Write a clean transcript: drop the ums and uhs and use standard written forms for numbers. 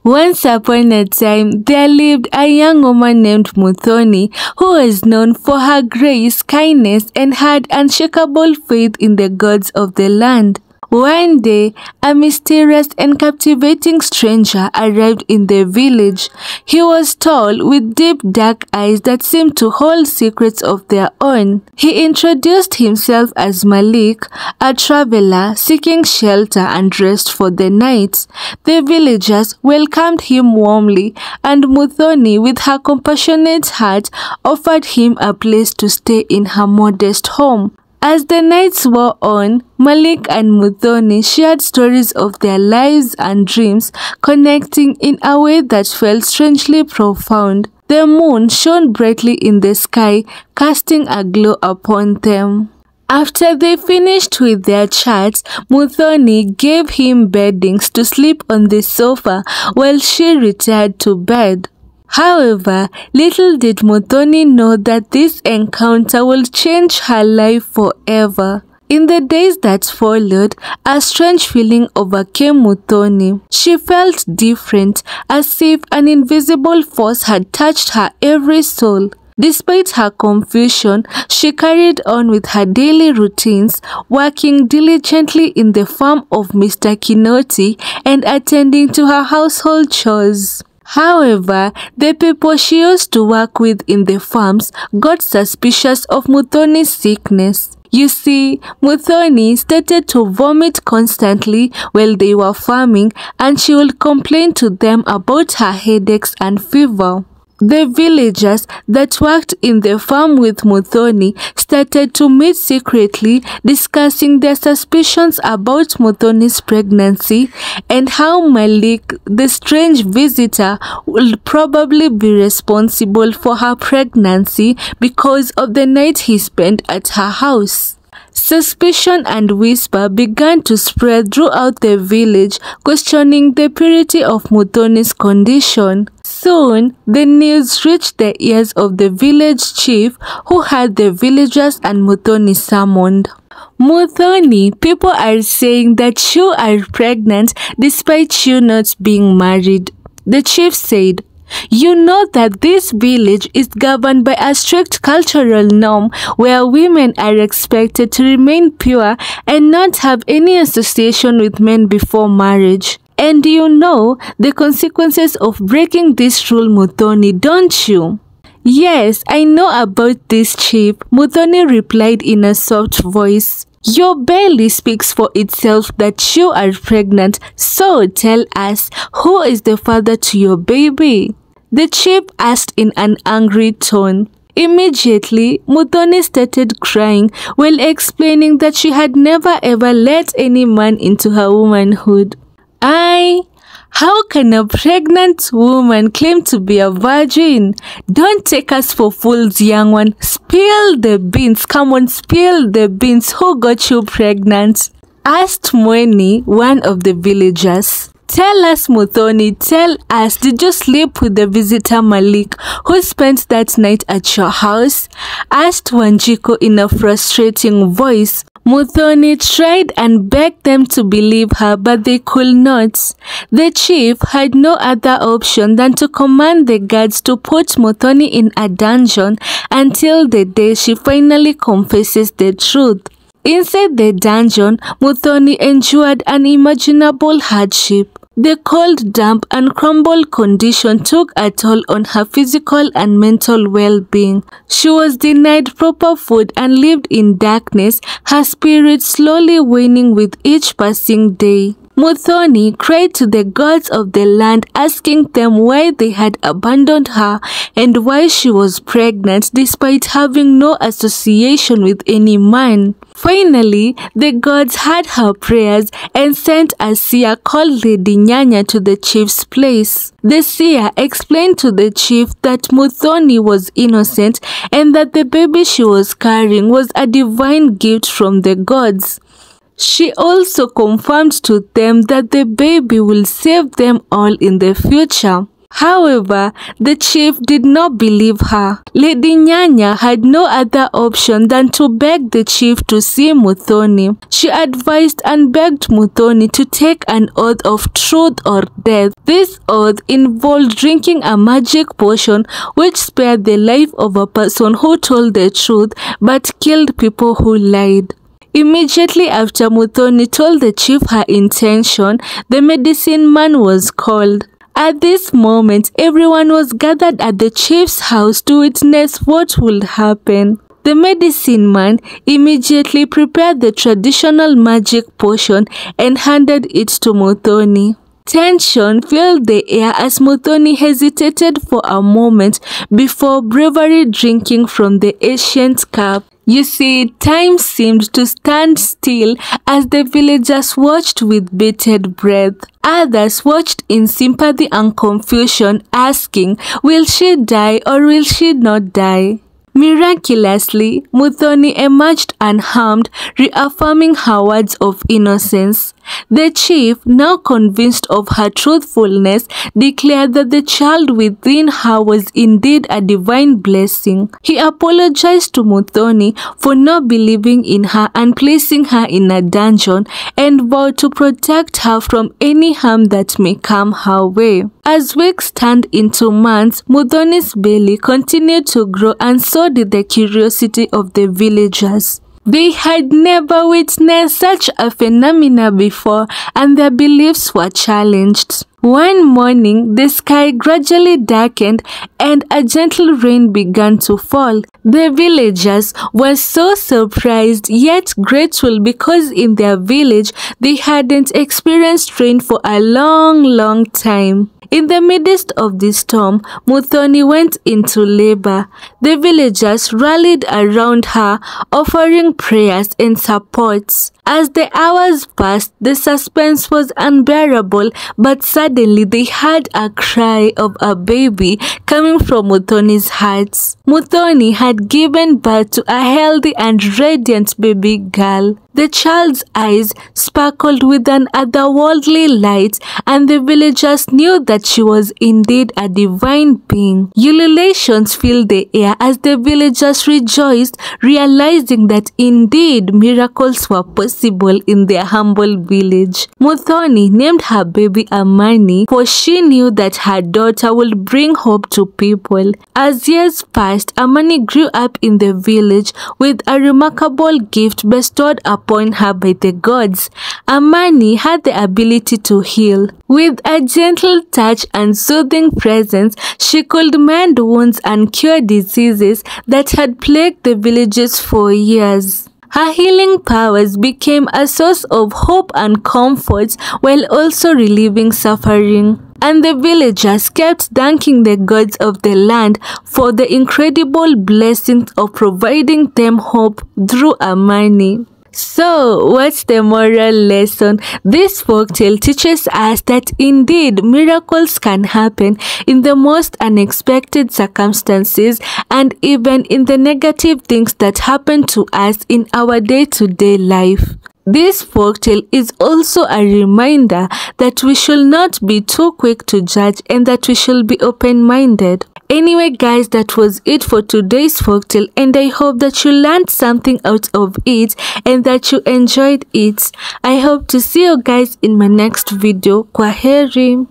Once upon a time, there lived a young woman named Muthoni who was known for her grace, kindness, and had unshakable faith in the gods of the land. One day, a mysterious and captivating stranger arrived in the village. He was tall, with deep dark eyes that seemed to hold secrets of their own. He introduced himself as Malik, a traveler seeking shelter and rest for the night. The villagers welcomed him warmly, and Muthoni, with her compassionate heart, offered him a place to stay in her modest home. As the nights wore on, Malik and Muthoni shared stories of their lives and dreams, connecting in a way that felt strangely profound. The moon shone brightly in the sky, casting a glow upon them. After they finished with their chats, Muthoni gave him beddings to sleep on the sofa while she retired to bed. However, little did Muthoni know that this encounter would change her life forever. In the days that followed, a strange feeling overcame Muthoni. She felt different, as if an invisible force had touched her every soul. Despite her confusion, she carried on with her daily routines, working diligently in the farm of Mr. Kinoti and attending to her household chores. However, the people she used to work with in the farms got suspicious of Muthoni's sickness. You see, Muthoni started to vomit constantly while they were farming, and she would complain to them about her headaches and fever. The villagers that worked in the farm with Muthoni started to meet secretly, discussing their suspicions about Muthoni's pregnancy and how Malik, the strange visitor, would probably be responsible for her pregnancy because of the night he spent at her house. Suspicion and whisper began to spread throughout the village, questioning the purity of Muthoni's condition. Soon, the news reached the ears of the village chief, who had the villagers and Muthoni summoned. Muthoni, people are saying that you are pregnant despite you not being married, the chief said. You know that this village is governed by a strict cultural norm where women are expected to remain pure and not have any association with men before marriage. And you know the consequences of breaking this rule, Muthoni, don't you? Yes, I know about this, chief, Muthoni replied in a soft voice. Your belly speaks for itself that you are pregnant, so tell us, who is the father to your baby? The chief asked in an angry tone. Immediately, Muthoni started crying while explaining that she had never ever let any man into her womanhood. How can a pregnant woman claim to be a virgin? Don't take us for fools, young one. Spill the beans. Come on, spill the beans. Who got you pregnant? Asked Mweni, one of the villagers. Tell us, Muthoni, tell us, did you sleep with the visitor Malik, who spent that night at your house? Asked Wanjiko in a frustrating voice. Muthoni tried and begged them to believe her, but they could not. The chief had no other option than to command the guards to put Muthoni in a dungeon until the day she finally confesses the truth. Inside the dungeon, Muthoni endured unimaginable hardship. The cold, damp, and crumbled condition took a toll on her physical and mental well-being. She was denied proper food and lived in darkness, her spirit slowly waning with each passing day. Muthoni cried to the gods of the land, asking them why they had abandoned her and why she was pregnant despite having no association with any man. Finally, the gods heard her prayers and sent a seer called Lady Nyanya to the chief's place. The seer explained to the chief that Muthoni was innocent and that the baby she was carrying was a divine gift from the gods. She also confirmed to them that the baby will save them all in the future. However, the chief did not believe her. Lady Nyanya had no other option than to beg the chief to see Muthoni. She advised and begged Muthoni to take an oath of truth or death. This oath involved drinking a magic potion which spared the life of a person who told the truth but killed people who lied. Immediately after Muthoni told the chief her intention, the medicine man was called. At this moment, everyone was gathered at the chief's house to witness what would happen. The medicine man immediately prepared the traditional magic potion and handed it to Muthoni. Tension filled the air as Muthoni hesitated for a moment before bravely drinking from the ancient cup. You see, time seemed to stand still as the villagers watched with bated breath. Others watched in sympathy and confusion, asking, will she die or will she not die? Miraculously, Muthoni emerged unharmed, reaffirming her words of innocence. The chief, now convinced of her truthfulness, declared that the child within her was indeed a divine blessing. He apologized to Muthoni for not believing in her and placing her in a dungeon, and vowed to protect her from any harm that may come her way. As weeks turned into months, Muthoni's belly continued to grow, and so did the curiosity of the villagers. They had never witnessed such a phenomenon before, and their beliefs were challenged. One morning, the sky gradually darkened and a gentle rain began to fall. The villagers were so surprised yet grateful because in their village they hadn't experienced rain for a long time. In the midst of the storm, Muthoni went into labor. The villagers rallied around her, offering prayers and support. As the hours passed, the suspense was unbearable, but suddenly they heard a cry of a baby coming from Muthoni's heart. Muthoni had given birth to a healthy and radiant baby girl. The child's eyes sparkled with an otherworldly light, and the villagers knew that she was indeed a divine being. Ululations filled the air as the villagers rejoiced, realizing that indeed miracles were possible in their humble village. Muthoni named her baby Amani, for she knew that her daughter would bring hope to people. As years passed, Amani grew up in the village with a remarkable gift bestowed upon her by the gods. Amani had the ability to heal. With a gentle touch and soothing presence, she could mend wounds and cure diseases that had plagued the villages for years. Her healing powers became a source of hope and comfort while also relieving suffering. And the villagers kept thanking the gods of the land for the incredible blessings of providing them hope through Amani. So, what's the moral lesson? This folktale teaches us that indeed miracles can happen in the most unexpected circumstances and even in the negative things that happen to us in our day-to-day life. This folktale is also a reminder that we should not be too quick to judge and that we should be open-minded. Anyway guys, that was it for today's folktale, and I hope that you learned something out of it and that you enjoyed it. I hope to see you guys in my next video. Kwaheri.